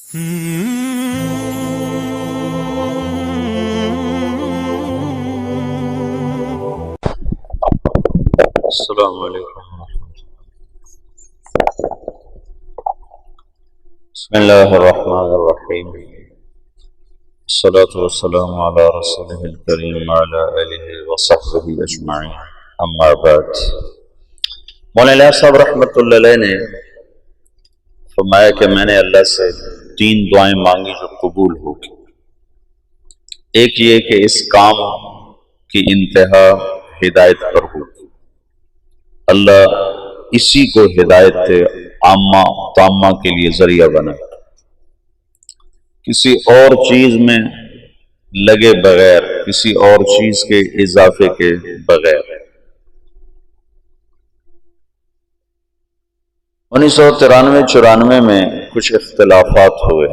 السلام علیکم بسم اللہ الرحمن الرحیم الصلاة والسلام علی رسولہ الکریم وعلی آلہ وصحبہ اجمعین اما بعد۔ مولانا الیاس صاحب رحمۃ اللہ علیہ نے فرمایا کہ میں نے اللہ سے 3 دعائیں مانگی جو قبول ہوگی۔ ایک یہ کہ اس کام کی انتہا ہدایت پر ہوگی، اللہ اسی کو ہدایت عامہ تامہ کے لیے ذریعہ بنائے، کسی اور چیز میں لگے بغیر، کسی اور چیز کے اضافے کے بغیر۔ 1993-94 میں کچھ اختلاف ہوئے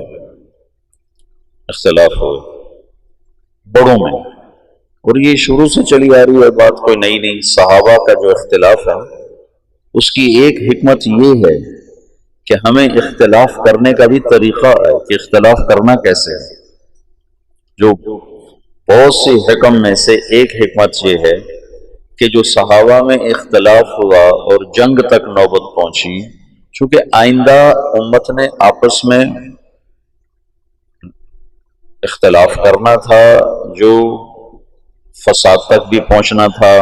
بڑوں میں، اور یہ شروع سے چلی آ رہی ہے بات، کوئی نئی نہیں۔ صحابہ کا جو اختلاف ہے اس کی ایک حکمت یہ ہے کہ ہمیں اختلاف کرنے کا بھی طریقہ ہے کہ اختلاف کرنا کیسے ہے۔ جو بہت سی حکم میں سے ایک حکمت یہ ہے کہ جو صحابہ میں اختلاف ہوا اور جنگ تک نوبت پہنچی، چونکہ آئندہ امت نے آپس میں اختلاف کرنا تھا، جو فساد تک بھی پہنچنا تھا،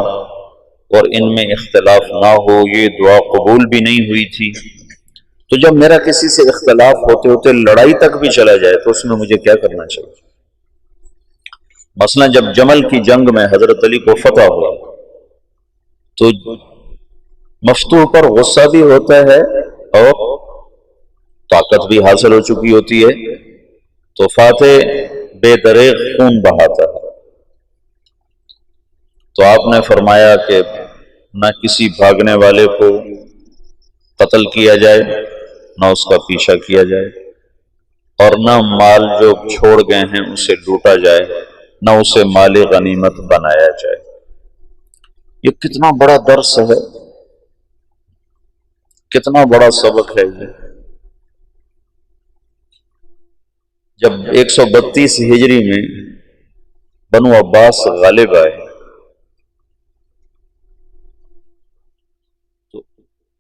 اور ان میں اختلاف نہ ہو یہ دعا قبول بھی نہیں ہوئی تھی۔ تو جب میرا کسی سے اختلاف ہوتے ہوتے لڑائی تک بھی چلا جائے تو اس میں مجھے کیا کرنا چاہیے؟ مثلا جب جمل کی جنگ میں حضرت علی کو فتح ہوا تو مفتوح پر غصہ بھی ہوتا ہے اور طاقت بھی حاصل ہو چکی ہوتی ہے، تو فاتح بے دریغ خون بہاتا ہے۔ تو آپ نے فرمایا کہ نہ کسی بھاگنے والے کو قتل کیا جائے، نہ اس کا پیچھا کیا جائے، اور نہ مال جو چھوڑ گئے ہیں اسے لوٹا جائے، نہ اسے مال غنیمت بنایا جائے۔ یہ کتنا بڑا درس ہے، کتنا بڑا سبق ہے یہ۔ جب 132 ہجری میں بنو عباس غالب آئے تو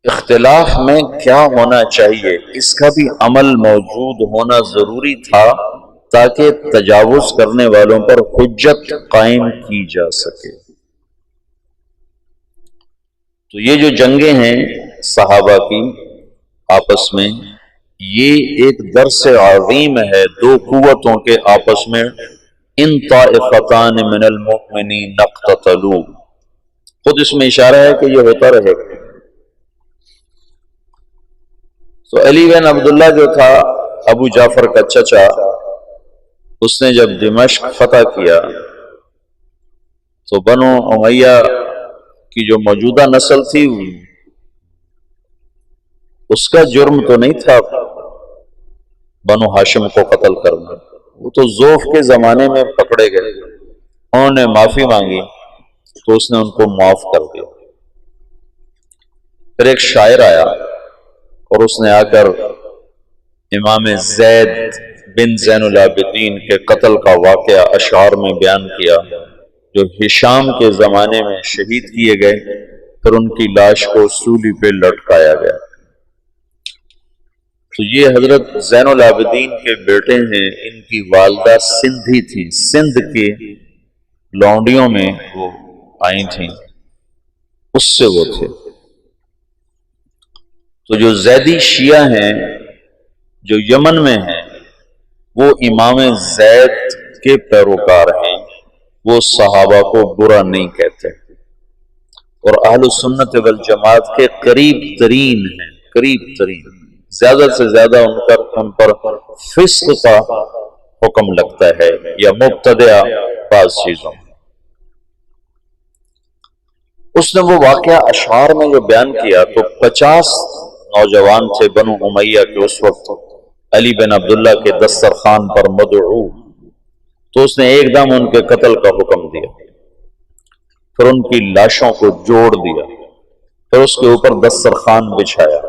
اختلاف میں کیا ہونا چاہیے اس کا بھی عمل موجود ہونا ضروری تھا، تاکہ تجاوز کرنے والوں پر حجت قائم کی جا سکے۔ تو یہ جو جنگیں ہیں صحابہ کی آپس میں، یہ ایک درس عظیم ہے 2 قوتوں کے آپس میں۔ ان طائفتان من المؤمنین اقتتلوا، خود اس میں اشارہ ہے کہ یہ ہوتا رہے گا۔ تو علی بن عبداللہ جو تھا ابو جعفر کا چچا، اس نے جب دمشق فتح کیا تو بنو امیہ کی جو موجودہ نسل تھی اس کا جرم تو نہیں تھا بنو ہاشم کو قتل کرنا، وہ تو ذوف کے زمانے میں پکڑے گئے، انہوں نے معافی مانگی تو اس نے ان کو معاف کر دیا۔ پھر ایک شاعر آیا اور اس نے آ کر امام زید بن زین العابدین کے قتل کا واقعہ اشعار میں بیان کیا، جو ہشام کے زمانے میں شہید کیے گئے، پھر ان کی لاش کو سولی پہ لٹکایا گیا۔ تو یہ حضرت زین العابدین کے بیٹے ہیں، ان کی والدہ سندھی تھی، سندھ کے لونڈیوں میں وہ آئی تھیں، اس سے وہ تھے۔ تو جو زیدی شیعہ ہیں جو یمن میں ہیں، وہ امام زید کے پیروکار ہیں، وہ صحابہ کو برا نہیں کہتے، اور اہل سنت والجماعت کے قریب ترین ہیں، قریب ترین، زیادہ سے زیادہ ان پر فسق کا حکم لگتا ہے یا مبتدع بعض چیزوں۔ اس نے وہ واقعہ اشعار میں جو بیان کیا تو 50 نوجوان تھے بنو امیہ کے اس وقت علی بن عبداللہ کے دسترخوان پر مدعو، تو اس نے ایک دم ان کے قتل کا حکم دیا، پھر ان کی لاشوں کو جوڑ دیا، پھر اس کے اوپر دسترخوان بچھایا،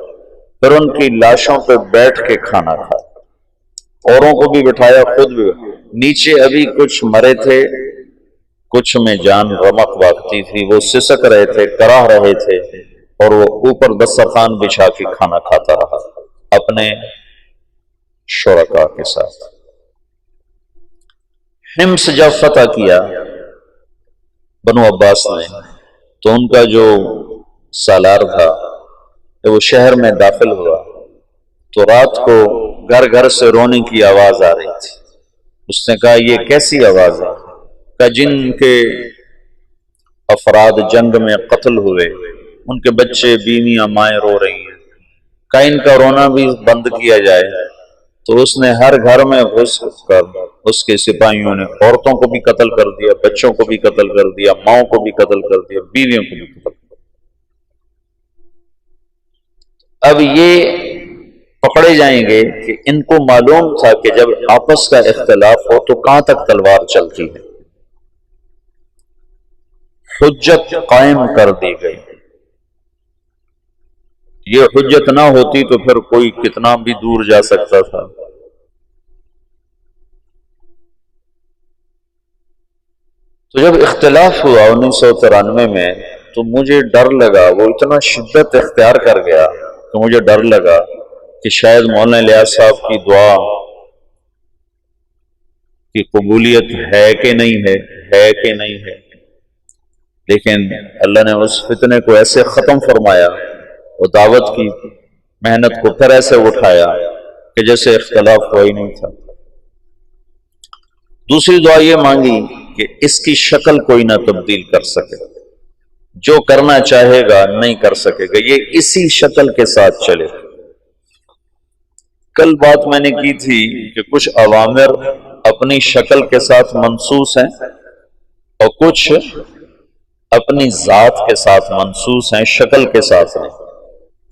پھر ان کی لاشوں پہ بیٹھ کے کھانا کھایا، اوروں کو بھی بٹھایا، خود بھی۔ نیچے ابھی کچھ مرے تھے، کچھ میں جان رمق واقعی تھی، وہ سسک رہے تھے، کراہ رہے تھے، اور وہ اوپر دسترخوان بچھا کے کھانا کھاتا رہا اپنے شرکاء کے ساتھ۔ حمص جب فتح کیا بنو عباس نے، تو ان کا جو سالار تھا وہ شہر میں داخل ہوا، تو رات کو گھر گھر سے رونے کی آواز آ رہی تھی۔ اس نے کہا یہ کیسی آواز ہے؟ کہ جن کے افراد جنگ میں قتل ہوئے، ان کے بچے بیویاں مائیں رو رہی ہیں، کہ ان کا رونا بھی بند کیا جائے۔ تو اس نے ہر گھر میں گھس کر اس کے سپاہیوں نے عورتوں کو بھی قتل کر دیا، بچوں کو بھی قتل کر دیا، ماؤں کو بھی قتل کر دیا، بیویوں کو بھی قتل کر دیا۔ اب یہ پکڑے جائیں گے کہ ان کو معلوم تھا کہ جب آپس کا اختلاف ہو تو کہاں تک تلوار چلتی ہے۔ حجت قائم کر دی گئی۔ یہ حجت نہ ہوتی تو پھر کوئی کتنا بھی دور جا سکتا تھا۔ تو جب اختلاف ہوا 1993 میں، تو مجھے ڈر لگا، وہ اتنا شدت اختیار کر گیا کہ مجھے ڈر لگا کہ شاید مولانا الیاس صاحب کی دعا کی قبولیت ہے کہ نہیں ہے کہ نہیں ہے۔ لیکن اللہ نے اس فتنے کو ایسے ختم فرمایا، وہ دعوت کی محنت کو پھر ایسے اٹھایا کہ جیسے اختلاف ہوا ہی نہیں تھا۔ دوسری دعا یہ مانگی کہ اس کی شکل کوئی نہ تبدیل کر سکے، جو کرنا چاہے گا نہیں کر سکے گا، یہ اسی شکل کے ساتھ چلے۔ کل بات میں نے کی تھی کہ کچھ اوامر اپنی شکل کے ساتھ منسوس ہیں اور کچھ اپنی ذات کے ساتھ منسوس ہیں، شکل کے ساتھ نہیں۔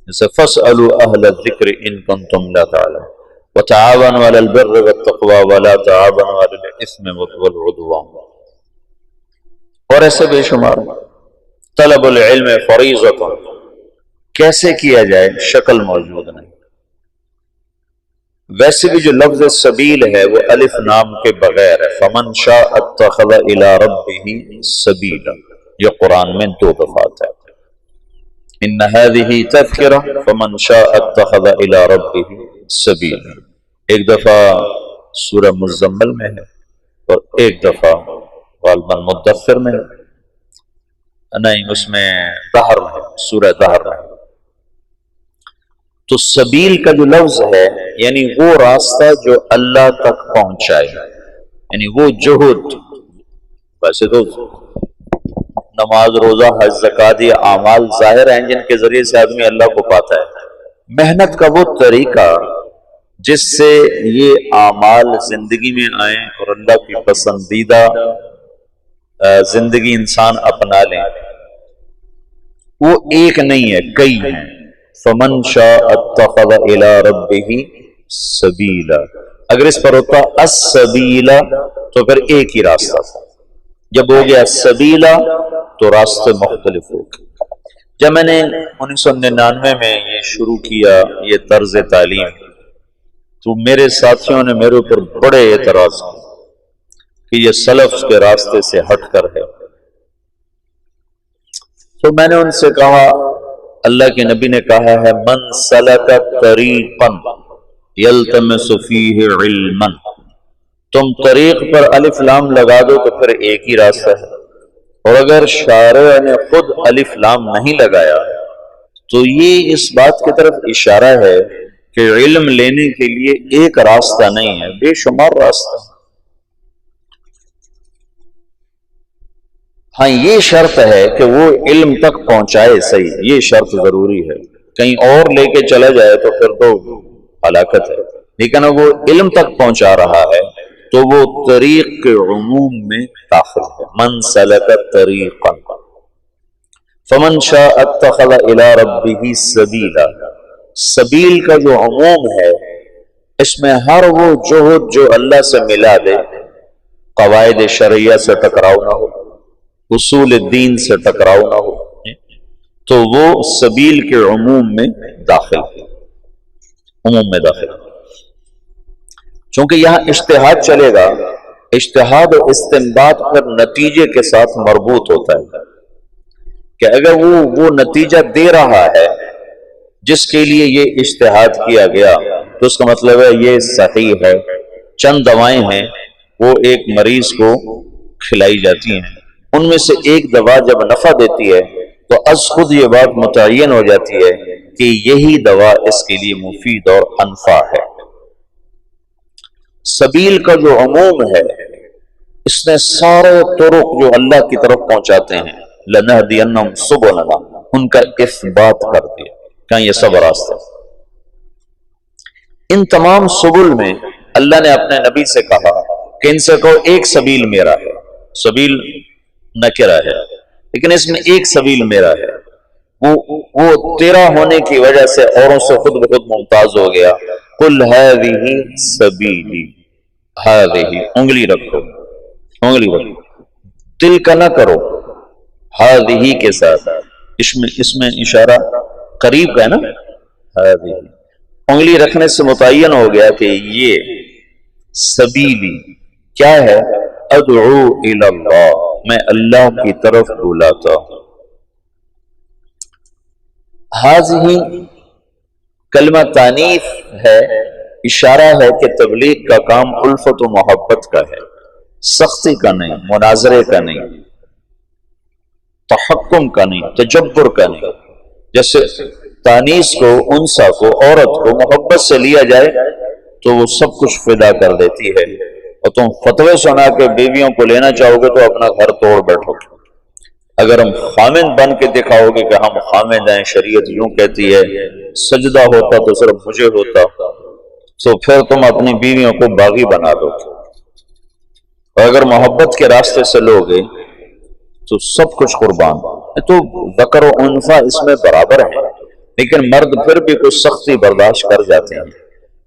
جیسے فَاسْأَلُوا أَهْلَ الذِّكْرِ إِن كُنتُمْ لَا تَعْلَمُونَ وَتَعَاوَنُوا عَلَى الْبِرِّ وَالتَّقْوَى وَلَا تَعَاوَنُوا عَلَى الْإِثْمِ وَالْعُدْوَانِ، اور ایسے بے شمار۔ طلب العلم فریضۃ، کیسے کیا جائے شکل موجود نہیں۔ ویسے بھی جو لفظ سبیل ہے وہ الف نام کے بغیر ہے، فمن شاء اتخذ الی ربہ سبیلا، یہ قرآن میں 2 دفعہ ہے۔ ان هذه تذکرہ فمن شاء اتخذ الی ربہ سبیلا، ایک دفعہ سورہ مزمل میں ہے اور ایک دفعہ غالباً مدثر میں ہے، نہیں اس میں دہر میں ہے، سورہ دہر میں ہے۔ تو سبیل کا جو لفظ ہے یعنی وہ راستہ جو اللہ تک پہنچائے، یعنی وہ جہد۔ ویسے تو نماز، روزہ، حج، زکوٰۃ یہ اعمال ظاہر ہیں جن کے ذریعے سے آدمی اللہ کو پاتا ہے۔ محنت کا وہ طریقہ جس سے یہ اعمال زندگی میں آئیں اور اللہ کی پسندیدہ زندگی انسان اپنا لیں، وہ ایک نہیں ہے، کئی ہیں۔ فمن شاء اتخذ الی ربہ سبیلا، اگر اس پر ہوتا السبیلا تو پھر ایک ہی راستہ تھا، جب ہو گیا سبیلا تو راستے مختلف ہو گئے۔ جب میں نے 1999 میں یہ شروع کیا یہ طرز تعلیم، تو میرے ساتھیوں نے میرے اوپر بڑے اعتراض کیے کہ یہ سلف کے راستے سے ہٹ کر ہے۔ تو میں نے ان سے کہا، اللہ کے نبی نے کہا ہے من سلک طریقا یلتمس فیہ علما، تم طریق پر الف لام لگا دو تو پھر ایک ہی راستہ ہے، اور اگر شارع نے خود الف لام نہیں لگایا تو یہ اس بات کی طرف اشارہ ہے کہ علم لینے کے لیے ایک راستہ نہیں ہے، بے شمار راستہ۔ ہاں یہ شرط ہے کہ وہ علم تک پہنچائے، صحیح، یہ شرط ضروری ہے، کہیں اور لے کے چلا جائے تو پھر تو ہلاکت ہے، لیکن وہ علم تک پہنچا رہا ہے تو وہ طریق کے عموم میں داخل ہے۔ من سلک طریقا فمن شاء اتخذ الی ربہ سبیلا، سبیل کا جو عموم ہے اس میں ہر وہ جہد جو اللہ سے ملا دے، قواعد شرعیہ سے ٹکراؤ نہ ہو، اصول دین سے ٹکراؤ نہ ہو، تو وہ سبیل کے عموم میں داخل ہے، عموم میں داخل ہے۔ چونکہ یہاں اجتہاد چلے گا، اجتہاد و استنباط پھر نتیجے کے ساتھ مربوط ہوتا ہے کہ اگر وہ نتیجہ دے رہا ہے جس کے لیے یہ اجتہاد کیا گیا تو اس کا مطلب ہے یہ صحیح ہے۔ چند دوائیں ہیں وہ ایک مریض کو کھلائی جاتی ہیں، ان میں سے ایک دوا جب نفع دیتی ہے تو از خود یہ بات متعین ہو جاتی ہے کہ یہی دوا اس کے لیے مفید اور انفع ہے۔ سبیل کا جو عموم ہے اس نے سارے طرق جو اللہ کی طرف پہنچاتے ہیں لَنَهْدِيَنَّهُمْ سُبُلَنَا ان کا اثبات کر دیا کہ یہ سب راستہ۔ ان تمام سبل میں اللہ نے اپنے نبی سے کہا کہ ان سے کہو ایک سبیل میرا ہے، سبیل نکرہ ہے لیکن اس میں ایک سبیل میرا ہے، وہ تیرا ہونے کی وجہ سے اوروں سے خود بخود ممتاز ہو گیا۔ قُلْ هَذِهِ سَبِيلِي، هَذِهِ انگلی رکھو، انگلی رکھو، دل کا نہ کرو، هَذِهِ کے ساتھ اس میں اشارہ قریب کا ہے نا، هَذِهِ انگلی رکھنے سے متعین ہو گیا کہ یہ سبیلی کیا ہے، ادعو الی اللہ، میں اللہ کی طرف بلاتا ہوں۔ ہذہ کلمہ تانیث ہے، اشارہ ہے کہ تبلیغ کا کام الفت و محبت کا ہے، سختی کا نہیں، مناظرے کا نہیں، تحکم کا نہیں، تجبر کا نہیں۔ جیسے تانیث کو، انسا کو، عورت کو محبت سے لیا جائے تو وہ سب کچھ فدا کر دیتی ہے، اور تم فتوے سنا کے بیویوں کو لینا چاہو گے تو اپنا گھر توڑ بیٹھو گے۔ اگر ہم خامند بن کے دکھاؤ گے کہ ہم خامند ہیں، شریعت یوں کہتی ہے، سجدہ ہوتا تو صرف مجھے ہوتا، تو پھر تم اپنی بیویوں کو باغی بنا دو گے۔ اور اگر محبت کے راستے سے لوگے تو سب کچھ قربان۔ تو ذکر و انثیٰ اس میں برابر ہے، لیکن مرد پھر بھی کچھ سختی برداشت کر جاتے ہیں۔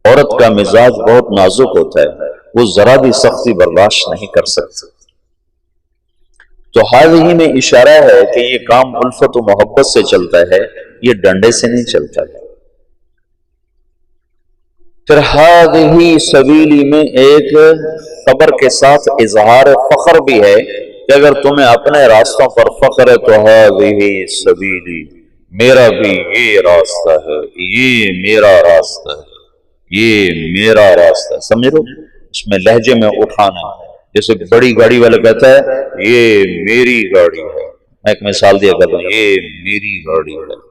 عورت کا مزاج بہت نازک ہوتا ہے، وہ ذرا بھی سختی برداشت نہیں کر سکتی۔ تو ہذہ میں اشارہ ہے کہ یہ کام الفت و محبت سے چلتا ہے، یہ ڈنڈے سے نہیں چلتا ہے۔ پھر ہذہ سبیلی میں ایک خبر کے ساتھ اظہار فخر بھی ہے کہ اگر تمہیں اپنے راستوں پر فخر ہے تو ہذہ سبیلی، میرا بھی یہ راستہ ہے، یہ میرا راستہ ہے، یہ میرا راستہ ہے۔ سمجھ لو، اس میں لہجے میں اٹھانا، جیسے بڑی گاڑی والا کہتا ہے یہ میری گاڑی ہے۔ میں ایک مثال دیا کرتا ہوں، یہ میری گاڑی ہے۔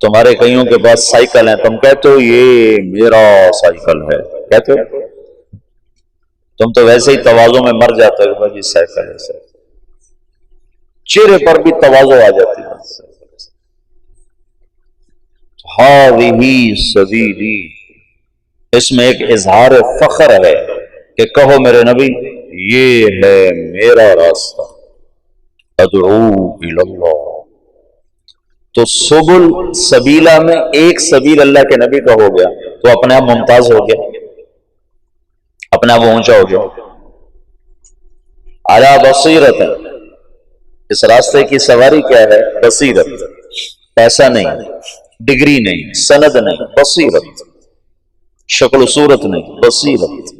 تمہارے کئیوں کے پاس سائیکل ہیں، تم کہتے ہو یہ میرا سائیکل ہے، کہتے ہو؟ تم تو ویسے ہی تواضع میں مر جاتا ہے کہ جی سائیکل ہے، چہرے پر بھی تواضع آ جاتی ہے۔ ہذہ سبیلی، اس میں ایک اظہار فخر ہے کہ کہو میرے نبی یہ ہے میرا راستہ، ادعو الی اللہ۔ تو سبل سبیلا میں ایک سبیل اللہ کے نبی کا ہو گیا تو اپنے آپ ممتاز ہو گیا، اپنے آپ اونچا ہو گیا۔ علی بصیرت، اس راستے کی سواری کیا ہے؟ بصیرت، پیسہ نہیں، ڈگری نہیں، سند نہیں، بصیرت، شکل و صورت نہیں، بصیرت۔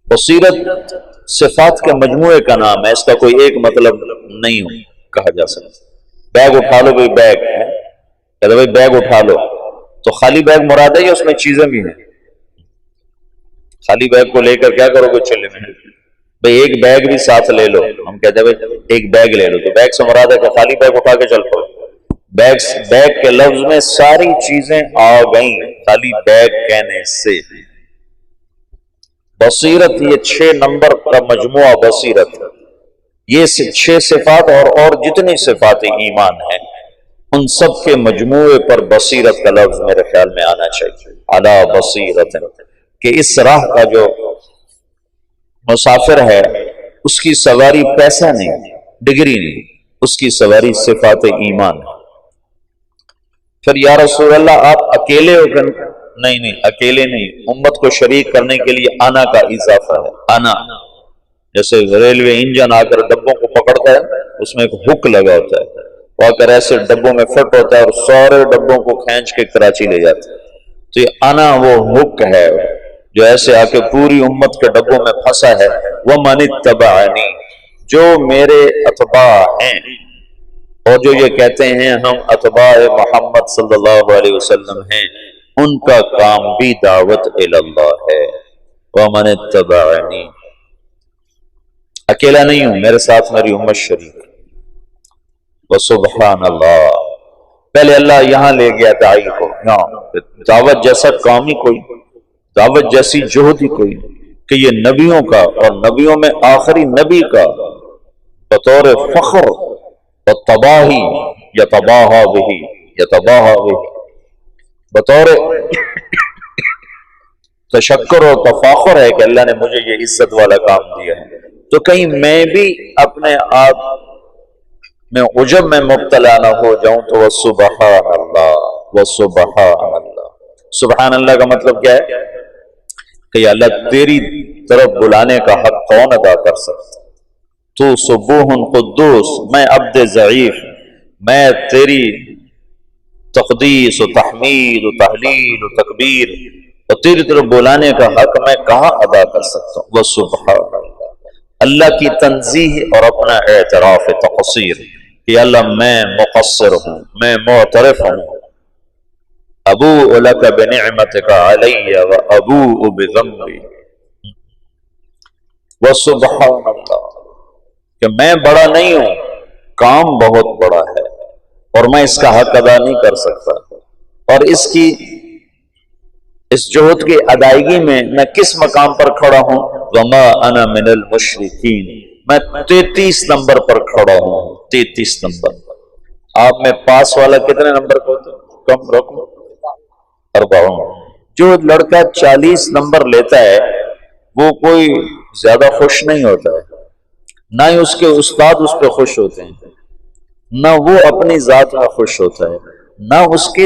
بصیرت صفات کے مجموعے کا نام ہے، اس کا کوئی ایک مطلب نہیں کہا جا سکتا۔ بیگ اٹھا لو، کوئی بیگ ہے، کہتے بھائی بیگ اٹھا لو، تو خالی بیگ مراد ہے یا اس میں چیزیں بھی ہیں؟ خالی بیگ کو لے کر کیا کرو گے چلے میں؟ بھائی ایک بیگ بھی ساتھ لے لو، ہم کہتے ہیں بھائی ایک بیگ لے لو، تو بیگ سے مراد ہے کہ خالی بیگ اٹھا کے چل پڑو۔ بیگ کے لفظ میں ساری چیزیں آ گئیں خالی بیگ کہنے سے۔ بصیرت یہ 6 نمبر کا مجموعہ بصیرت، یہ 6 صفات اور جتنی صفات ایمان ہیں ان سب کے مجموعے پر بصیرت کا لفظ میرے خیال میں آنا چاہیے۔ علی بصیرت، کہ اس راہ کا جو مسافر ہے اس کی سواری پیسہ نہیں، ڈگری نہیں، اس کی سواری صفات ایمان ہے۔ پھر یا رسول اللہ آپ اکیلے ہو کر؟ نہیں، اکیلے نہیں، امت کو شریک کرنے کے لیے آنا کا اضافہ ہے۔ آنا جیسے ریلوے انجن آ کر ڈبوں کو پکڑتا ہے، اس میں ایک ہک لگا ہوتا ہے، وہ آ کر ایسے ڈبوں میں فٹ ہوتا ہے اور سارے ڈبوں کو کھینچ کے کراچی لے جاتا ہے۔ تو یہ انا وہ حق ہے جو ایسے آ کے پوری امت کے ڈبوں میں پھنسا ہے، وَمَنِ اتَّبَعَنِي، جو میرے اتباع ہیں، اور جو یہ کہتے ہیں ہم اتباع محمد صلی اللہ علیہ وسلم ہیں، ان کا کام بھی دعوت اللہ ہے۔ وَمَنِ اتَّبَعَنِي، اکیلا نہیں ہوں، میرے ساتھ میری امت شریک۔ وَسُبْحَانَ اللَّهِ، پہلے اللہ یہاں لے گیا داعی کو، یہاں دعوت جیسا کام ہی کوئی، دعوت جیسی جہد ہی کوئی، کہ یہ نبیوں کا اور نبیوں میں آخری نبی کا بطور فخر و تباہی یتباہا بہی، یتباہا بہی، بطور تشکر اور تفاخر ہے کہ اللہ نے مجھے یہ عزت والا کام دیا ہے، تو کہیں میں بھی اپنے آپ میں عجب میں مبتلا نہ ہو جاؤں، تو وَسُبْحَانَ اللَّهِ، وَسُبْحَانَ اللَّهِ۔ سبحان اللہ کا مطلب کیا ہے کہ یا اللہ تیری طرف بلانے کا حق کون ادا کر سکتا؟ تو سبوح قدوس، میں عبد ضعیف، میں تیری تقدیس و تحمید و تحلیل و تکبیر اور تیری طرف بلانے کا حق میں کہاں ادا کر سکتا ہوں؟ وَسُبْحَانَ اللَّهِ، اللہ کی تنزیہ اور اپنا اعتراف تقصیر کہ اللہ میں مقصر ہوں، میں معترف ہوں۔ ابوء لک بنعمتک علی وابوء بذنبی، وسبحان اللہ، کہ میں بڑا نہیں ہوں، کام بہت بڑا ہے اور میں اس کا حق ادا نہیں کر سکتا، اور اس جہد کی ادائیگی میں کس مقام پر کھڑا ہوں؟ وما انا من المشرکین، میں 33 نمبر پر کھڑا ہوں، 33 نمبر۔ آپ میں پاس والا کتنے نمبر کو ہوتا ہے؟ کم رقم 40۔ جو لڑکا 40 نمبر لیتا ہے وہ کوئی زیادہ خوش نہیں ہوتا ہے، نہ ہی اس کے استاد اس پہ خوش ہوتے ہیں، نہ وہ اپنی ذات میں خوش ہوتا ہے، نہ اس کے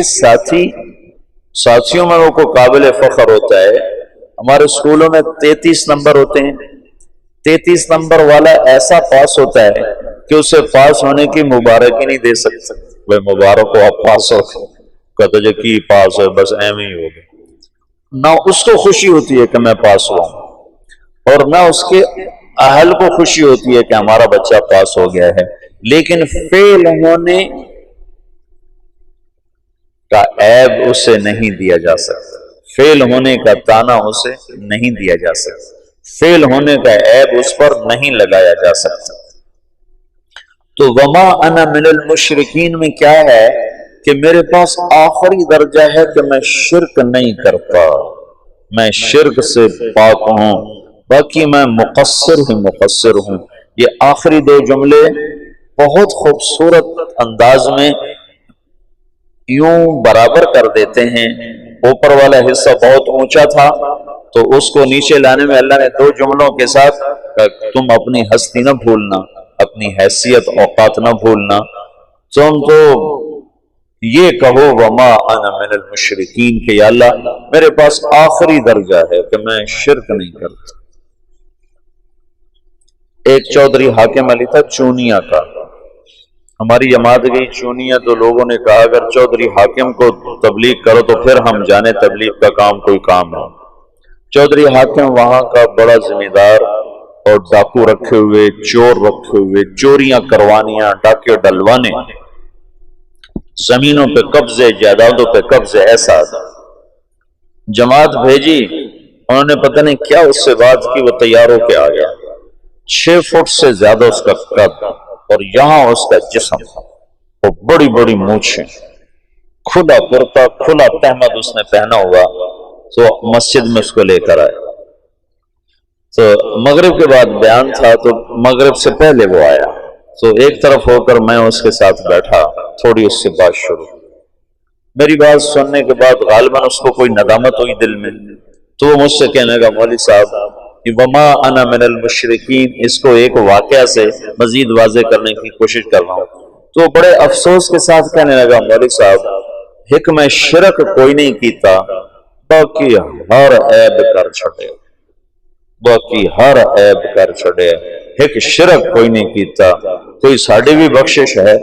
ساتھیوں میں وہ کو قابل فخر ہوتا ہے۔ ہمارے اسکولوں میں 33 نمبر ہوتے ہیں، 33 نمبر والا ایسا پاس ہوتا ہے کہ اسے پاس ہونے کی مبارکی نہیں دے سکتے، وہ مبارک ہو آپ پاس ہو، کہتے جو کی پاس ہے بس ایویں ہی ہوگا، نہ اس کو خوشی ہوتی ہے کہ میں پاس ہوا، اور نہ اس کے اہل کو خوشی ہوتی ہے کہ ہمارا بچہ پاس ہو گیا ہے۔ لیکن فیل ہونے کا عیب اسے نہیں دیا جا سکتا، فیل ہونے کا تانا اسے نہیں دیا جا سکتا، فیل ہونے کا عیب اس پر نہیں لگایا جا سکتا۔ تو وما انا من المشرکین میں کیا ہے کہ میرے پاس آخری درجہ ہے کہ میں شرک نہیں کرتا، میں شرک سے پاک ہوں، باقی میں مقصر ہی مقصر ہوں۔ یہ آخری دو جملے بہت خوبصورت انداز میں یوں برابر کر دیتے ہیں۔ اوپر والا حصہ بہت اونچا تھا تو اس کو نیچے لانے میں اللہ نے دو جملوں کے ساتھ تم اپنی ہستی نہ بھولنا، اپنی حیثیت اوقات نہ بھولنا، تم تو یہ کہو وما انا من المشرکین کہ یا اللہ میرے پاس آخری درجہ ہے کہ میں شرک نہیں کرتا۔ ایک چودھری حاکم علی تھا چونیا کا، ہماری جماعت گئی چونیا تو لوگوں نے کہا اگر چودھری حاکم کو تبلیغ کرو تو پھر ہم جانے تبلیغ کا کام کوئی کام ہے۔ چودھری حاکم وہاں کا بڑا ذمہ دار اور ڈاکو رکھے ہوئے، چور رکھے ہوئے، چوریاں کروانیاں، ڈاکے ڈلوانے، زمینوں پہ قبضے، جائیدادوں پہ قبضے، ایسا تھا۔ جماعت بھیجی، انہوں نے پتہ نہیں کیا اس سے بات کی، وہ تیار ہو کے آ گیا، 6 فٹ سے زیادہ اس کا قد اور یہاں اس کا جسم، وہ بڑی بڑی مونچھیں، کھلا کرتا، کھلا تہمد اس نے پہنا ہوا، تو مسجد میں اس کو لے کر آئے۔ تو مغرب کے بعد بیان تھا تو مغرب سے پہلے وہ آیا، تو ایک طرف ہو کر میں اس کے ساتھ بیٹھا، تھوڑی اس سے بات شروع۔ میری بات سننے کے بعد غالباً اس کو کوئی ندامت ہوئی دل میں، تو وہ مجھ سے کہنے لگا مولوی صاحب وما انا من المشرکین، اس کو ایک واقعہ سے مزید واضح کرنے کی کوشش کر رہا ہوں۔ تو بڑے افسوس کے ساتھ کہنے لگا مولوی صاحب ایک میں شرک کوئی نہیں کیتا، باقی ہر عیب کر چھڑے، باقی ہر عیب کر چھڑے، ایک شرک کوئی نہیں کیتا۔ کوئی ساڑھی بھی بخشش ہے،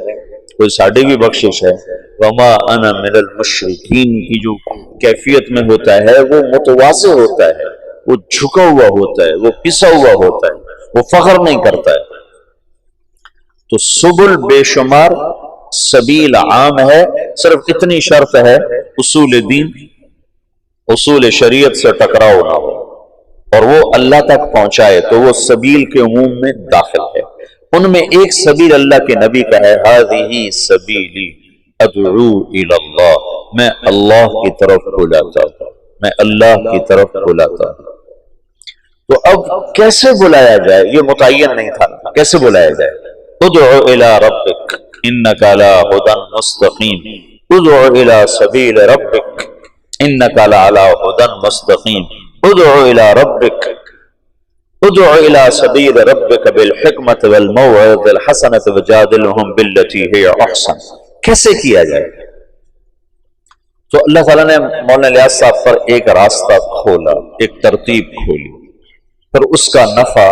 کوئی ساڑھی بھی بخشش ہے وما انا من المشرکین کی جو کیفیت میں ہوتا ہے وہ متواضع ہوتا ہے، وہ جھکا ہوا ہوتا ہے، وہ پسا ہوا ہوتا ہے، وہ فخر نہیں کرتا ہے۔ تو سبل بے شمار، سبیل عام ہے، صرف اتنی شرط ہے اصول دین، اصول شریعت سے ٹکراؤ نہ ہو اور وہ اللہ تک پہنچائے، تو وہ سبیل کے عموم میں داخل ہے۔ ان میں ایک سبیل اللہ کے نبی کا ہے، ہذہ سبیلی ادعو الی اللہ، میں اللہ کی طرف بلاتا ہوں، میں اللہ کی طرف بلاتا ہوں۔ تو اب کیسے بلایا جائے یہ متعین نہیں تھا، کیسے بلایا جائے؟ ادعو الی ربک انک علی ھدی مستقیم، ادعو الی سبیل ربک انک علی ھدی مستقیم، ادعو الی ربک، ادعو الی سبیل ربک بالحکمت والموعظۃ الحسنۃ وجادلھم باللتی ہی احسن۔ کیسے کیا جائے؟ تو اللہ تعالیٰ نے مولانا الیاس صاحب پر ایک راستہ کھولا، ایک ترتیب کھولی، پھر اس کا نفع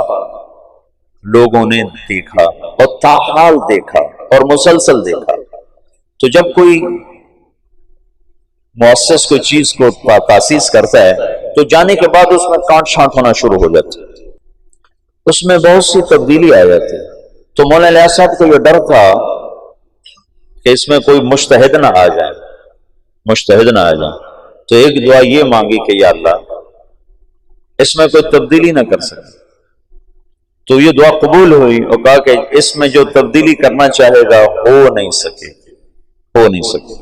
لوگوں نے دیکھا اور تاحال دیکھا اور مسلسل دیکھا۔ تو جب کوئی مؤسس کوئی چیز کو تاسیس کرتا ہے تو جانے کے بعد اس میں کانٹ چھانٹ ہونا شروع ہو جاتی ہے، اس میں بہت سی تبدیلی آ جاتی ہے۔ تو مولانا الیاس صاحب کو یہ ڈر تھا کہ اس میں کوئی مجتہد نہ آ جائے، مجتہد نہ آ جائے، تو ایک دعا یہ مانگی کہ یا اللہ اس میں کوئی تبدیلی نہ کر سکے۔ تو یہ دعا قبول ہوئی اور کہا کہ اس میں جو تبدیلی کرنا چاہے گا ہو نہیں سکے، ہو نہیں سکے۔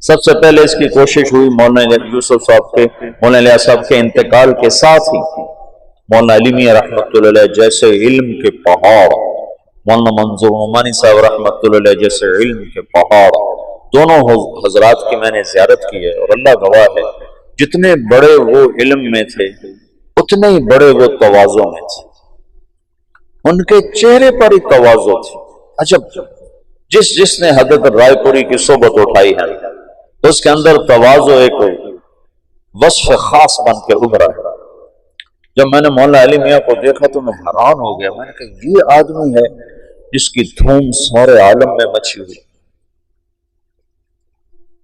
سب سے پہلے اس کی کوشش ہوئی مولانا یوسف صاحب کے، مولانا الیاس صاحب کے انتقال کے ساتھ ہی مولانا علی میاں رحمۃ اللہ علیہ جیسے علم کے پہاڑ، مولانا منظور نعمانی صاحب رحمۃ اللہ علیہ جیسے علم کے پہاڑ، دونوں حضرات کی میں نے زیارت کی ہے اور اللہ گواہ ہے جتنے بڑے وہ علم میں تھے اتنے ہی بڑے وہ تواضع میں تھے، ان کے چہرے پر ہی تواضع تھی۔ عجب، جس نے حضرت رائے پوری کی صحبت اٹھائی ہے اس کے اندر تواضع ایک وصف خاص بن کے ابھرا ہے۔ جب میں نے مولانا علی میاں کو دیکھا تو میں حیران ہو گیا، میں نے کہا یہ آدمی ہے جس کی دھوم سارے عالم میں مچی ہوئی۔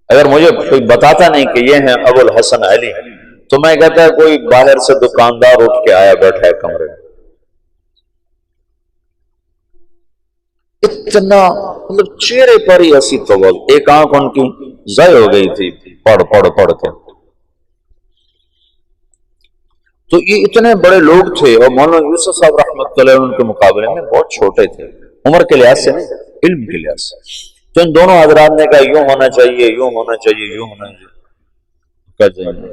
اگر مجھے کوئی بتاتا نہیں کہ یہ ہیں ابو الحسن علی تو میں کہتا ہے کوئی باہر سے دکاندار اٹھ کے آیا بیٹھا ہے کمرے میں۔ اتنا مطلب چہرے پر ہی ایسی تواضع، ایک آنکھ ان کی ضائع ہو گئی تھی پڑھ کے۔ تو یہ اتنے بڑے لوگ تھے اور مولانا یوسف صاحب رحمۃ اللہ ان کے مقابلے میں بہت چھوٹے تھے، عمر کے لحاظ سے نہیں، علم کے لحاظ سے۔ تو ان دونوں حضرات نے کہا یوں ہونا چاہیے، یوں ہونا چاہیے، یوں ہونا چاہیے۔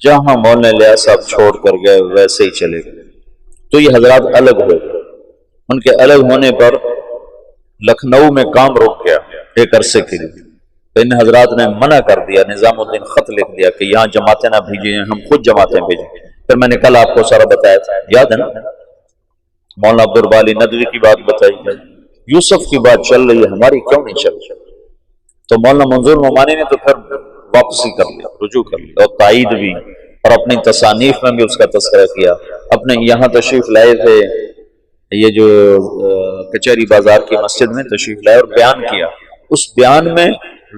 جہاں مولانا الیاس صاحب چھوڑ کر گئے ویسے ہی چلے گئے۔ تو یہ حضرات الگ ہوئے، ان کے الگ ہونے پر لکھنؤ میں کام رک گیا ایک عرصے کے لیے۔ تو ان حضرات نے منع کر دیا، نظام الدین خط لکھ دیا کہ یہاں جماعتیں نہ بھیجیں، ہم خود جماعتیں بھیجیں۔ پھر میں نے کل آپ کو سارا بتایا تھا، یاد ہے نا؟ مولانا عبدالباری ندوی کی بات بتائی ہے، یوسف کی بات چل رہی ہے، ہماری کیوں نہیں چل رہی؟ تو مولانا منظور نعمانی نے تو پھر واپسی کر لیا، رجوع کر لیا اور تائید بھی، اور اپنی تصانیف میں بھی اس کا تذکرہ کیا۔ اپنے یہاں تشریف لائے تھے، یہ جو کچہری بازار کی مسجد میں تشریف لائے اور بیان کیا۔ اس بیان میں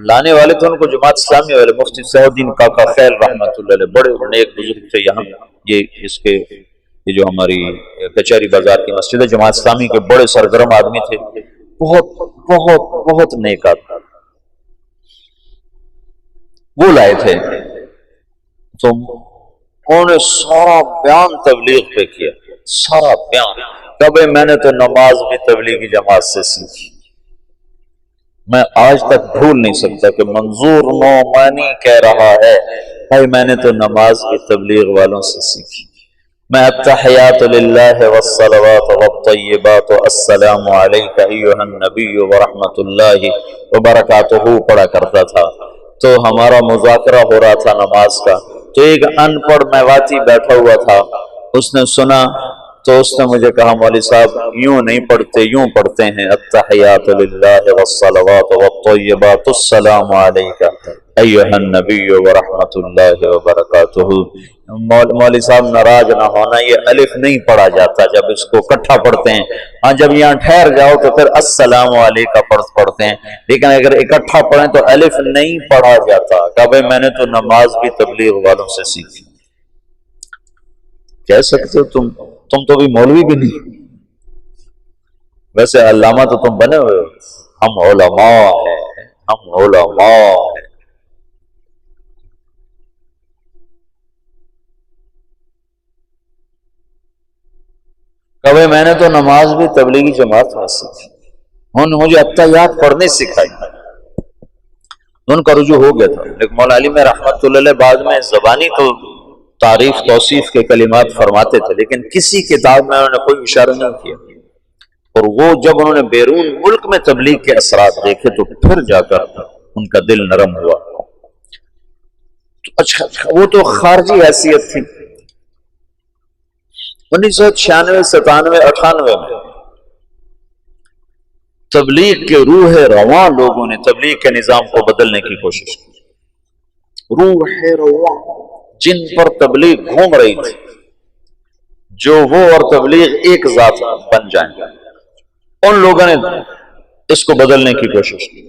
لانے والے تھے ان کو جماعت اسلامی والے مفتی صحیح الدین کاکا خیل رحمۃ اللہ علیہ، بڑے نیک بزرگ تھے یہاں، یہ جو ہماری کچہری بازار کی مسجد ہے، جماعت اسلامی کے بڑے سرگرم آدمی تھے، بہت بہت بہت نیک آدمی، وہ لائے تھے۔ تو انہوں نے سارا بیان تبلیغ پہ کیا، سارا بیان۔ کبھی میں نے تو نماز بھی تبلیغی جماعت سے سیکھی، میں آج تک بھول نہیں سکتا کہ منظور نعمانی کہہ رہا ہے بھائی میں نے تو نماز بھی تبلیغ والوں سے سیکھی۔ میں التحیات للہ والصلوات والطیبات السلام علیک ایھا النبی ورحمۃ اللہ وبرکاتہ پڑھا کرتا تھا۔ تو ہمارا مذاکرہ ہو رہا تھا نماز کا، تو ایک ان پڑھ میواتی بیٹھا ہوا تھا، اس نے سنا تو اس نے مجھے کہا مولوی صاحب یوں نہیں پڑھتے، یوں پڑھتے ہیں التحیات للہ والصلوات والطیبات السلام علیک ایھا النبی ورحمۃ اللہ وبرکاتہ۔ مولوی صاحب ناراض نہ ہونا، یہ الف نہیں پڑھا جاتا جب اس کو اکٹھا پڑھتے ہیں، ہاں جب یہاں ٹھہر جاؤ تو پھر السلام علیکہ پڑھتے ہیں، لیکن اگر اکٹھا پڑھیں تو الف نہیں پڑھا جاتا۔ کہا بھائی میں نے تو نماز بھی تبلیغ والوں سے سیکھی۔ کہہ سکتے ہو تم تو بھی مولوی بھی نہیں، ویسے علامہ تو تم بنے ہوئے ہو، ہم علماء ہیں، ہم علماء ہیں۔ کہ بھائی میں نے تو نماز بھی تبلیغی جماعت میں سیکھی، انہوں نے مجھے اتحیات پڑھنے سکھائی، ان کا رجوع ہو گیا تھا۔ لیکن مولا علی میں رحمت اللہ علیہ بعد میں زبانی تو تعریف توصیف کے کلمات فرماتے تھے، لیکن کسی کتاب میں انہوں نے کوئی اشارہ نہیں کیا، اور وہ جب انہوں نے بیرون ملک میں تبلیغ کے اثرات دیکھے تو پھر جا کر ان کا دل نرم ہوا۔ اچھا وہ تو خارجی حیثیت تھی۔ 1996 97 98 میں تبلیغ کے روح رواں لوگوں نے تبلیغ کے نظام کو بدلنے کی کوشش کی۔ روح رواں جن پر تبلیغ گھوم رہی تھی، جو وہ اور تبلیغ ایک ذات بن جائیں، ان لوگوں نے اس کو بدلنے کی کوشش کی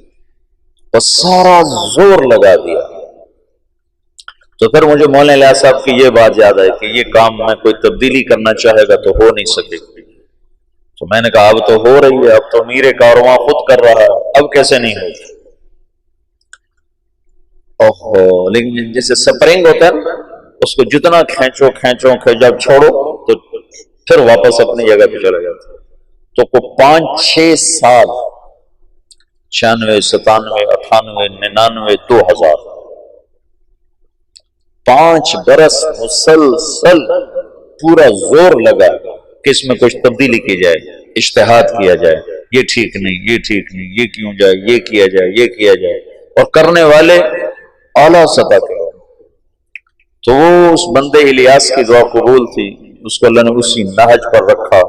اور سارا زور لگا دیا۔ تو پھر مجھے مولانا الیاس صاحب کی یہ بات یاد آئی کہ یہ کام میں کوئی تبدیلی کرنا چاہے گا تو ہو نہیں سکے گی۔ تو میں نے کہا اب تو ہو رہی ہے، اب تو امیر کارواں خود کر رہا ہے، اب کیسے نہیں ہوگی؟ اوہو، لیکن جیسے سپرنگ ہوتا ہے نا، اس کو جتنا کھینچو جب چھوڑو تو پھر واپس اپنی جگہ پہ چلا جاتا۔ تو کو 5-6 سال 96 97 98 99 2000 5 برس مسلسل پورا زور لگا کہ اس میں کچھ تبدیلی کی جائے، اجتہاد کیا جائے، یہ ٹھیک نہیں، یہ ٹھیک نہیں، یہ کیوں جائے، یہ کیا جائے، یہ کیا جائے، اور کرنے والے اعلیٰ سطح کے۔ تو وہ اس بندے الیاس کی دعا قبول تھی، اس کو اللہ نے اسی نہج پر رکھا،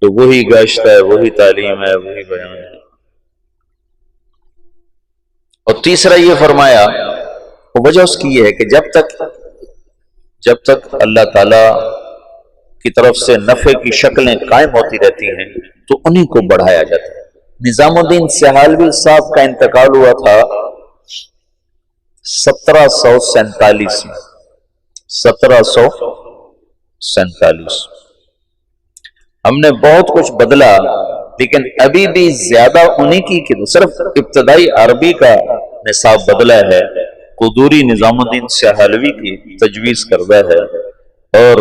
تو وہی گشت ہے، وہی تعلیم ہے، وہی بیان ہے۔ اور تیسرا یہ فرمایا، وجہ اس کی یہ ہے کہ جب تک اللہ تعالی کی طرف سے نفع کی شکلیں قائم ہوتی رہتی ہیں تو انہی کو بڑھایا جاتا ہے۔ نظام الدین سہالوی صاحب کا انتقال ہوا تھا 1747 میں، 1747۔ ہم نے بہت کچھ بدلا، لیکن ابھی بھی زیادہ انہی کی صرف ابتدائی عربی کا نصاب بدلا ہے، قدوری نظام الدین سہالوی کی تجویز کردہ ہے، اور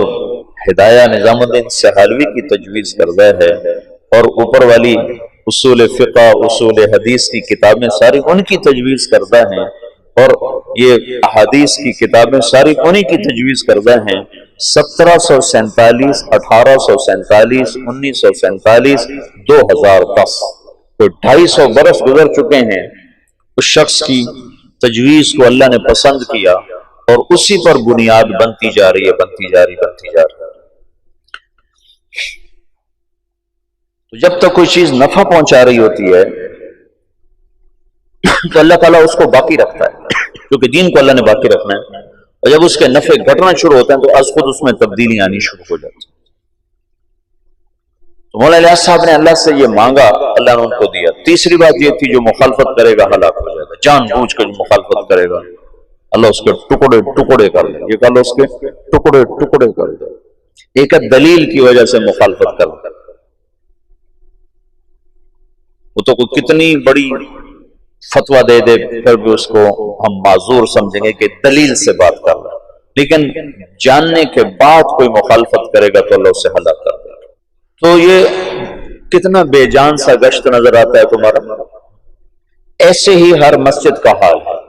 ہدایہ نظام الدین سہالوی کی تجویز کردہ ہے، اور اوپر والی اصول فقہ، اصول حدیث کی کتابیں ساری ان کی تجویز کردہ ہیں، اور یہ احادیث کی کتابیں ساری انہی کی تجویز کردہ ہیں۔ 1747 1847 1947 2010 تو 250 برس گزر چکے ہیں۔ اس شخص کی تجویز کو اللہ نے پسند کیا اور اسی پر بنیاد بنتی جا رہی ہے۔ تو جب تک کوئی چیز نفع پہنچا رہی ہوتی ہے تو اللہ تعالیٰ اس کو باقی رکھتا ہے، کیونکہ دین کو اللہ نے باقی رکھنا ہے، اور جب اس کے نفع گھٹنا شروع ہوتے ہیں تو از خود اس میں تبدیلی آنی شروع ہو جاتی ہے۔ تو مولانا الیاس صاحب نے اللہ سے یہ مانگا، اللہ نے ان کو دیا۔ تیسری بات یہ تھی جو مخالفت کرے گا ہلاک ہو جائے گا، جان بوجھ کر جو مخالفت کرے گا اللہ اس کے ٹکڑے ٹکڑے کر دے، یہ کہا اس کے ٹکڑے ٹکڑے کر دے۔ ایک دلیل کی وجہ سے مخالفت کر دے، وہ تو کوئی کتنی بڑی فتویٰ دے دے پھر بھی اس کو ہم معذور سمجھیں گے کہ دلیل سے بات کر رہا ہے، لیکن جاننے کے بعد کوئی مخالفت کرے گا تو اللہ اسے ہلاک کر دے گا۔ تو یہ کتنا بے جان سا گشت نظر آتا ہے تمہارا۔ ایسے ہی ہر مسجد کا حال ہے،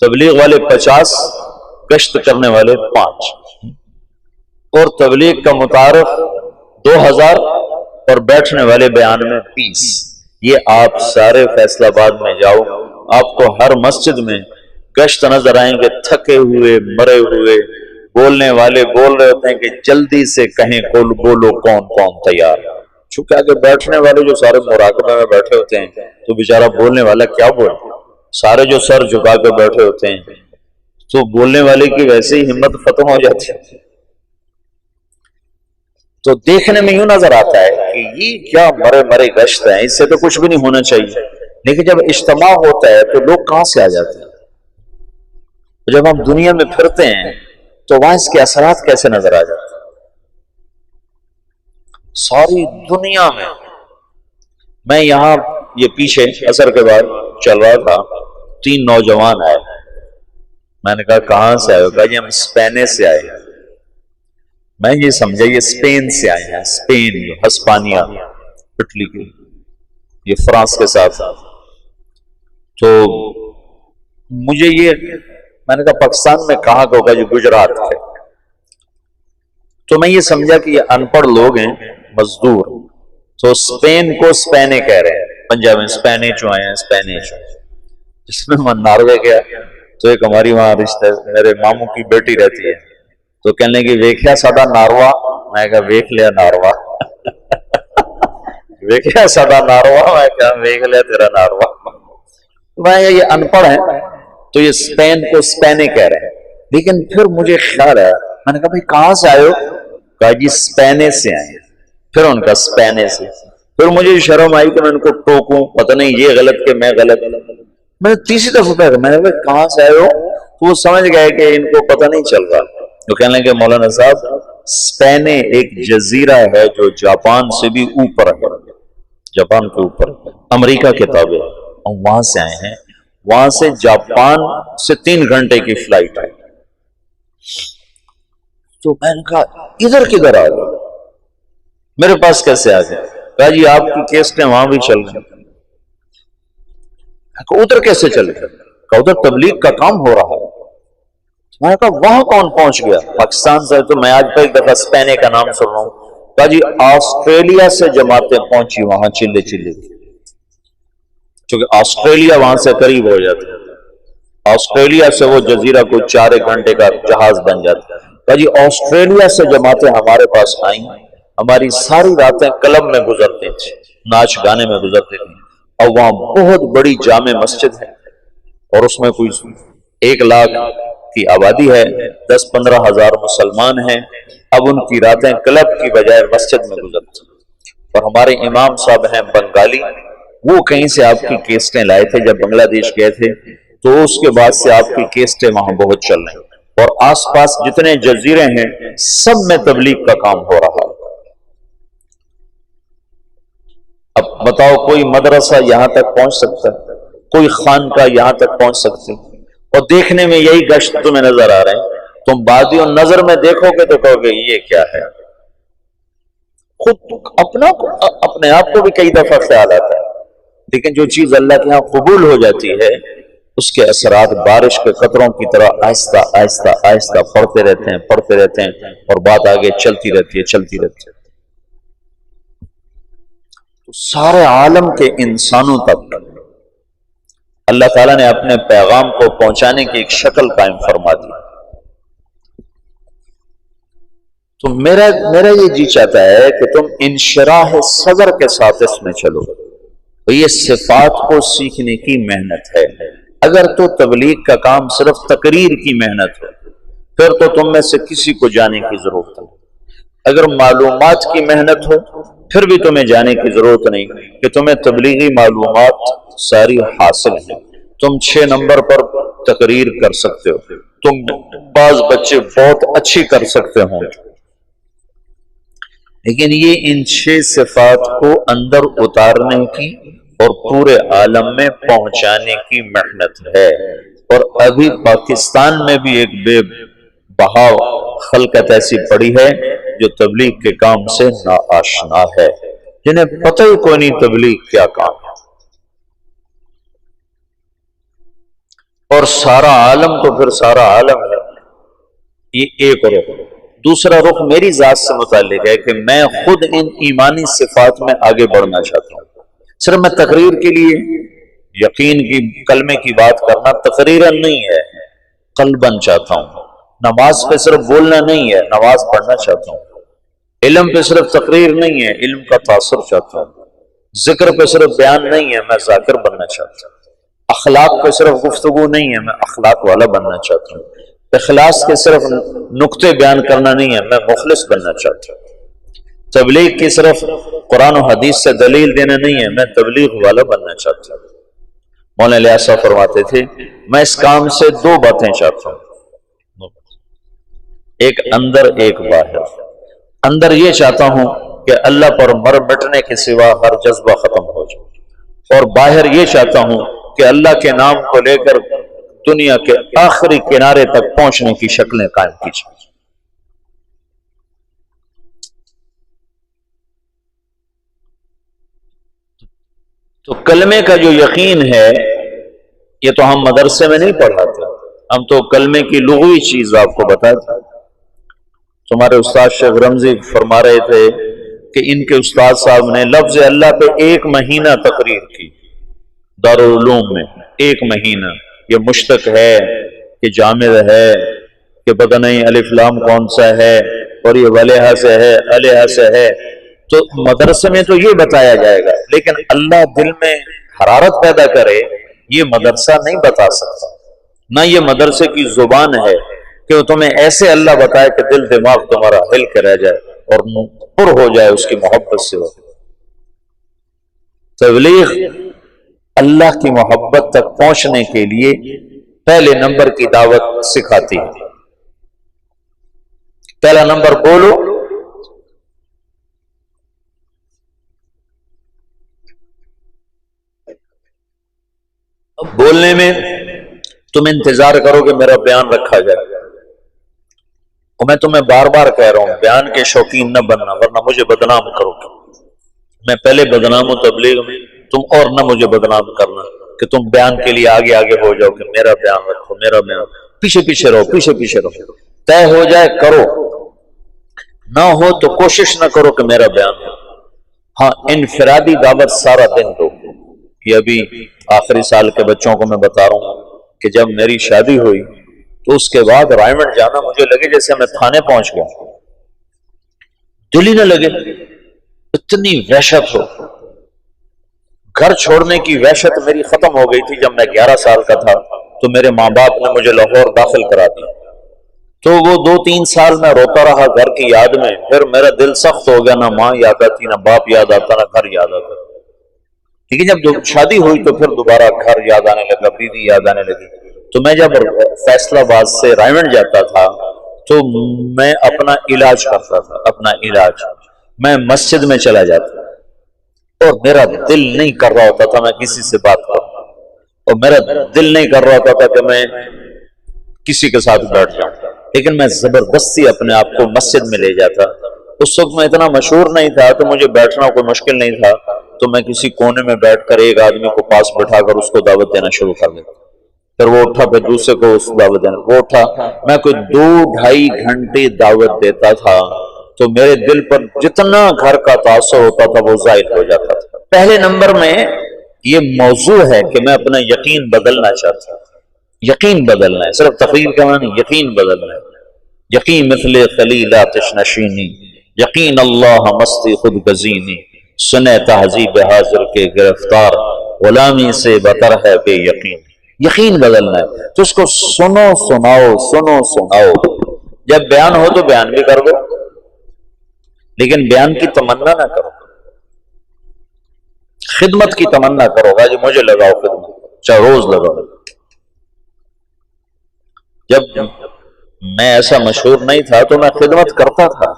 تبلیغ والے 50، گشت کرنے والے 5، اور تبلیغ کا متعارف 2000 اور بیٹھنے والے بیان میں 20۔ یہ آپ سارے فیصل آباد میں جاؤ، آپ کو ہر مسجد میں گشت نظر آئیں گے، تھکے ہوئے، مرے ہوئے، بولنے والے بول رہے ہوتے ہیں کہ جلدی سے کہیں کل بولو کون کون تیار، چونکہ آگے بیٹھنے والے جو سارے مراقبے میں بیٹھے ہوتے ہیں تو بیچارہ بولنے والا کیا بولے، سارے جو سر جھکا کے بیٹھے ہوتے ہیں تو بولنے والے کی ویسے ہی ہمت ختم ہو جاتی ہے۔ تو دیکھنے میں یوں نظر آتا ہے کہ یہ کیا مرے مرے گشت ہیں، اس سے تو کچھ بھی نہیں ہونا چاہیے، لیکن جب اجتماع ہوتا ہے تو لوگ کہاں سے آ جاتے ہیں؟ جب ہم دنیا میں پھرتے ہیں تو وہاں اس کے اثرات کیسے نظر آ جاتے ہیں؟ ساری دنیا میں یہاں یہ پیچھے عصر کے بعد چل رہا تھا، 3 نوجوان آئے، میں نے کہا کہاں سے آئے ہو؟ کہا جی ہم اسپین سے آئے ہیں۔ میں یہ سمجھا یہ اسپین سے آئے ہیں، اسپین ہسپانیہ اٹلی کی، یہ فرانس کے ساتھ۔ تو مجھے یہ میں نے کہا پاکستان میں کہاں کا ہوگا؟ جو گجرات ہے۔ تو میں یہ سمجھا کہ یہ ان پڑھ لوگ ہیں، مزدور، تو اسپین کو اسپینے کہہ رہے ہیں، پنجاب میں اسپینے چو آئے ہیں، اسپینے چو۔ جس میں میں ناروے گیا تو ایک ہماری وہاں رشتے میرے ماموں کی بیٹی رہتی ہے، تو کہنے لگی ویکھیا ساڈا ناروا، میں کہا ویکھ لیا ناروا ویکھیا ساڈا ناروا، میں کہا ویکھ لیا تیرا ناروا۔ میں یہ ان پڑھ ہیں تو یہ اسپین کو اسپینے کہہ رہے ہیں، لیکن پھر مجھے خیال ہے، میں نے کہا بھائی کہاں سے آئے ہو؟ کہا جی اسپینے سے آئے ہیں۔ پھر ان کا اسپینے سے، پھر مجھے شرم آئی کہ میں ان کو ٹوکوں، پتہ نہیں یہ غلط کہ میں غلط۔ میں نے تیسری دفعہ کہا، میں نے کہا کہاں سے آئے ہو؟ تو وہ سمجھ گئے کہ ان کو پتہ نہیں چل رہا، تو کہنے لگے مولانا صاحب اسپینے ایک جزیرہ ہے جو جاپان سے بھی اوپر ہے، جاپان کے اوپر امریکہ کے تابع، اور وہاں سے آئے ہیں، وہاں سے جاپان سے 3 گھنٹے کی فلائٹ ہے۔ تو میں نے کہا ادھر کدھر آ گئے؟ میرے پاس کیسے آ گئے؟ کہا جی آپ کی کیسٹیں وہاں بھی چل گئی۔ ادھر کیسے چل گئے؟ کہا ادھر تبلیغ کا کام ہو رہا ہے۔ میں نے کہا وہاں کون پہنچ گیا؟ پاکستان سے۔ تو میں آج پہ ایک دفعہ اسپینے کا نام سن رہا ہوں۔ کہا جی آسٹریلیا سے جماعتیں پہنچی وہاں چلے چلے، کیونکہ آسٹریلیا وہاں سے قریب ہو جاتا ہے، آسٹریلیا سے وہ جزیرہ کو 4 گھنٹے کا جہاز بن جاتا ہے۔ کہا جی آسٹریلیا سے جماعتیں ہمارے پاس آئیں، ہماری ساری راتیں کلب میں گزرتی تھی، ناچ گانے میں گزرتی تھی، اور وہاں بہت بڑی جامع مسجد ہے، اور اس میں کوئی 1 لاکھ کی آبادی ہے، 10-15 ہزار مسلمان ہیں۔ اب ان کی راتیں کلب کی بجائے مسجد میں گزرتی، اور ہمارے امام صاحب ہیں بنگالی، وہ کہیں سے آپ کی کیسٹیں لائے تھے جب بنگلہ دیش گئے تھے، تو اس کے بعد سے آپ کی کیسٹیں وہاں بہت چل رہی ہیں، اور آس پاس جتنے جزیرے ہیں سب میں تبلیغ کا کام ہو رہا ہے۔ اب بتاؤ کوئی مدرسہ یہاں تک پہنچ سکتا ہے؟ کوئی خانقاہ یہاں تک پہنچ سکتی؟ اور دیکھنے میں یہی گشت تمہیں نظر آ رہے ہیں، تم بادیوں نظر میں دیکھو گے تو کہو گے یہ کیا ہے؟ خود اپنے آپ کو بھی کئی دفعہ خیال آتا ہے، لیکن جو چیز اللہ کے ہاں قبول ہو جاتی ہے اس کے اثرات بارش کے قطروں کی طرح آہستہ آہستہ آہستہ پڑتے رہتے ہیں اور بات آگے چلتی رہتی ہے۔ تو سارے عالم کے انسانوں تک اللہ تعالیٰ نے اپنے پیغام کو پہنچانے کی ایک شکل قائم فرما دی۔ تو میرا یہ جی چاہتا ہے کہ تم انشراح صدر کے ساتھ اس میں چلو۔ یہ صفات کو سیکھنے کی محنت ہے۔ اگر تو تبلیغ کا کام صرف تقریر کی محنت ہے پھر تو تم میں سے کسی کو جانے کی ضرورت نہیں۔ اگر معلومات کی محنت ہو پھر بھی تمہیں جانے کی ضرورت نہیں کہ تمہیں تبلیغی معلومات ساری حاصل ہیں۔ تم 6 نمبر پر تقریر کر سکتے ہو، تم بعض بچے بہت اچھی کر سکتے ہوں، لیکن یہ ان 6 صفات کو اندر اتارنے کی اور پورے عالم میں پہنچانے کی محنت ہے۔ اور ابھی پاکستان میں بھی ایک بے بہاؤ خلقت ایسی پڑی ہے جو تبلیغ کے کام سے ناآشنا ہے، جنہیں پتہ ہی کوئی نہیں تبلیغ کیا کام ہے۔ اور سارا عالم تو پھر سارا عالم ہے، یہ ایک رخ۔ دوسرا رخ میری ذات سے متعلق ہے کہ میں خود ان ایمانی صفات میں آگے بڑھنا چاہتا ہوں۔ صرف میں تقریر کے لیے یقین کی کلمے کی بات کرنا تقریرا نہیں ہے، قلباً چاہتا ہوں نماز پہ صرف بولنا نہیں ہے، نماز پڑھنا چاہتا ہوں۔ علم پہ صرف تقریر نہیں ہے، علم کا تاثر چاہتا ہوں۔ ذکر پہ صرف بیان نہیں ہے، میں ذاکر بننا چاہتا ہوں۔ اخلاق پہ صرف گفتگو نہیں ہے، میں اخلاق والا بننا چاہتا ہوں۔ اخلاص کے صرف نقطے بیان کرنا نہیں ہے، میں مخلص بننا چاہتا ہوں۔ تبلیغ کی صرف قرآن و حدیث سے دلیل دینا نہیں ہے، میں تبلیغ والا بننا چاہتا ہوں۔ مولانا الیاس صاحب فرماتے تھے میں اس کام سے دو باتیں چاہتا ہوں، ایک اندر ایک باہر۔ اندر یہ چاہتا ہوں کہ اللہ پر مر مٹنے کے سوا ہر جذبہ ختم ہو جائے، اور باہر یہ چاہتا ہوں کہ اللہ کے نام کو لے کر دنیا کے آخری کنارے تک پہنچنے کی شکلیں قائم کی جائیں۔ تو کلمے کا جو یقین ہے یہ تو ہم مدرسے میں نہیں پڑھاتے، ہم تو کلمے کی لغوی چیز آپ کو بتاتے۔ تمہارے استاد شیخ رمزی فرما رہے تھے کہ ان کے استاد صاحب نے لفظ اللہ پہ 1 مہینہ تقریر کی دارالعلوم میں، 1 مہینہ۔ یہ مشتق ہے کہ جامد ہے کہ پتہ نہیں الف لام کون سا ہے، اور یہ ولیحہ سے ہے علیحہ سے ہے، تو مدرسے میں تو یہ بتایا جائے گا، لیکن اللہ دل میں حرارت پیدا کرے یہ مدرسہ نہیں بتا سکتا۔ نہ یہ مدرسے کی زبان ہے کہ وہ تمہیں ایسے اللہ بتائے کہ دل دماغ تمہارا ہل کے رہ جائے اور پر ہو جائے اس کی محبت سے۔ تبلیغ اللہ کی محبت تک پہنچنے کے لیے پہلے نمبر کی دعوت سکھاتی ہے۔ پہلا نمبر بولو، اب بولنے میں تم انتظار کرو کہ میرا بیان رکھا جائے، اور میں تمہیں بار بار کہہ رہا ہوں بیان کے شوقین نہ بننا، ورنہ مجھے بدنام کرو گے۔ میں پہلے بدنام ہوں تبلیغ میں، تم اور نہ مجھے بدنام کرنا کہ تم بیان کے لیے آگے آگے ہو جاؤ کہ میرا بیان رکھو، میرا بیان، پیچھے پیچھے رہو، پیچھے پیچھے رہو۔ طے ہو جائے کرو، نہ ہو تو کوشش نہ کرو کہ میرا بیان ہو۔ ہاں انفرادی دعوت سارا دن دو۔ یہ ابھی آخری سال کے بچوں کو میں بتا رہا ہوں کہ جب میری شادی ہوئی تو اس کے بعد رائمنڈ جانا مجھے لگے جیسے میں تھانے پہنچ گیا، دل ہی نہ لگے، اتنی وحشت ہو۔ گھر چھوڑنے کی وحشت میری ختم ہو گئی تھی جب میں 11 سال کا تھا، تو میرے ماں باپ نے مجھے لاہور داخل کرا دیا، تو وہ 2-3 سال میں روتا رہا گھر کی یاد میں۔ پھر میرا دل سخت ہو گیا، نہ ماں یاد آتی، نہ باپ یاد آتا، نہ گھر یاد آتا۔ لیکن جب شادی ہوئی تو پھر دوبارہ گھر یاد آنے لگا، بیوی یاد آنے لگی۔ تو میں جب فیصل آباد سے رائمنڈ جاتا تھا تو میں اپنا علاج کرتا تھا، اپنا علاج میں مسجد میں چلا جاتا، اور میرا دل نہیں کر رہا ہوتا تھا میں کسی سے بات کروں، اور میرا دل نہیں کر رہا ہوتا تھا کہ میں کسی کے ساتھ بیٹھ جاؤں، لیکن میں زبردستی اپنے آپ کو مسجد میں لے جاتا۔ اس وقت میں اتنا مشہور نہیں تھا تو مجھے بیٹھنا کوئی مشکل نہیں تھا، تو میں کسی کونے میں بیٹھ کر ایک آدمی کو پاس بٹھا کر اس کو دعوت دینا شروع کر دیتا، پھر وہ اٹھا، پھر دوسرے کو اس دعوت دینا، وہ اٹھا، میں کوئی 2-2.5 گھنٹے دعوت دیتا تھا، تو میرے دل پر جتنا گھر کا تاثر ہوتا تھا وہ ظاہر ہو جاتا تھا۔ پہلے نمبر میں یہ موضوع ہے کہ میں اپنا یقین بدلنا چاہتا ہوں۔ یقین بدلنا ہے، صرف تقریر کا معنی یقین بدلنا ہے۔ یقین مثل خلیل آتش نشینی، یقین اللہ مستی خود گزینی، سنے تہذیب حاضر کے گرفتار، غلامی سے بتر ہے بے یقین۔ یقین بدلنا ہے تو اس کو سنو سناؤ، سنو سناؤ۔ جب بیان ہو تو بیان بھی کر دو، لیکن بیان کی تمنا نہ کرو، خدمت کی تمنا کرو، جی مجھے لگاؤ خدمت، چاہے روز لگاؤ۔ جب میں ایسا مشہور نہیں تھا تو میں خدمت کرتا تھا،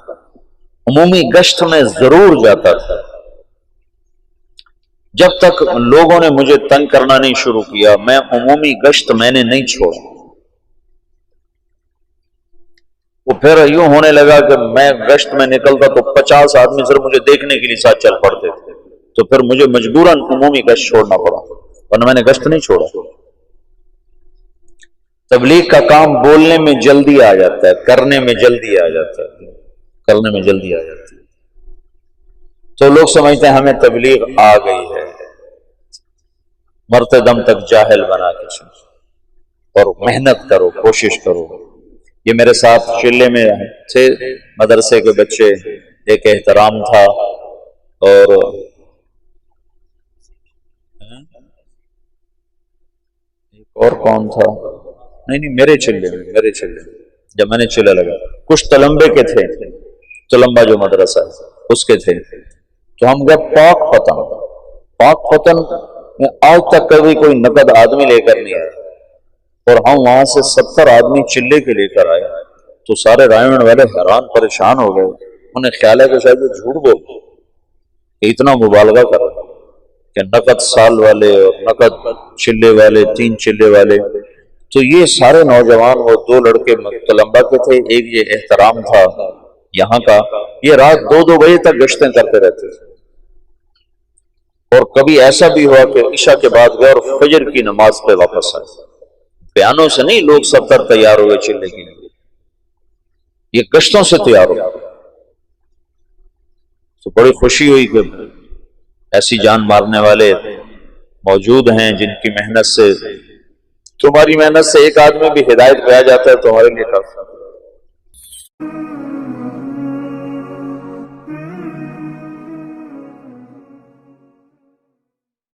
عمومی گشت میں ضرور جاتا تھا، جب تک لوگوں نے مجھے تنگ کرنا نہیں شروع کیا میں عمومی گشت میں نے نہیں چھوڑا۔ وہ پھر یوں ہونے لگا کہ میں گشت میں نکلتا تو 50 آدمی صرف مجھے دیکھنے کے لیے ساتھ چل پڑتے تھے، تو پھر مجھے مجبوراً عمومی گشت چھوڑنا پڑا، ورنہ میں نے گشت نہیں چھوڑا۔ تبلیغ کا کام بولنے میں جلدی آ جاتا ہے، کرنے میں جلدی آ جاتا ہے، کرنے میں جلدی آ جاتا ہے۔ تو لوگ سمجھتے ہیں ہمیں تبلیغ آ گئی ہے، مرتے دم تک جاہل بنا کے چلو، اور محنت کرو، کوشش کرو، یہ میرے ساتھ چلے میں تھے مدرسے کے بچے، ایک احترام تھا، اور اور کون تھا، نہیں میرے چلے میں جب میں نے چلے لگا، کچھ تلمبے کے تھے، تلمبا جو مدرسہ ہے اس کے تھے، تو ہم گئے پاک پتن میں آج تک کبھی کوئی نقد آدمی لے کر نہیں آیا، اور ہم وہاں سے 70 آدمی چلے کے لے کر آئے، تو سارے رائمنڈ والے حیران پریشان ہو گئے، انہیں خیال ہے کہ شاید یہ جھوٹ بول کہ اتنا مبالغہ کر رہا کہ نقد سال والے اور نقد چلے والے، 3 چلے والے۔ تو یہ سارے نوجوان، وہ 2 لڑکے تلمبا کے تھے، ایک یہ احترام تھا یہاں کا، یہ رات 2 بجے تک گشتیں کرتے رہتے تھے، اور کبھی ایسا بھی ہوا کہ عشاء کے بعد گئے اور فجر کی نماز پہ واپس آئے۔ بیانوں سے نہیں، لوگ 70 تیار ہوئے چلنے کے لیے، یہ گشتوں سے تیار ہو۔ تو بڑی خوشی ہوئی کہ ایسی جان مارنے والے موجود ہیں جن کی محنت سے، تمہاری محنت سے ایک آدمی بھی ہدایت پہ آ جاتا ہے تو ہمارے لیے کافی۔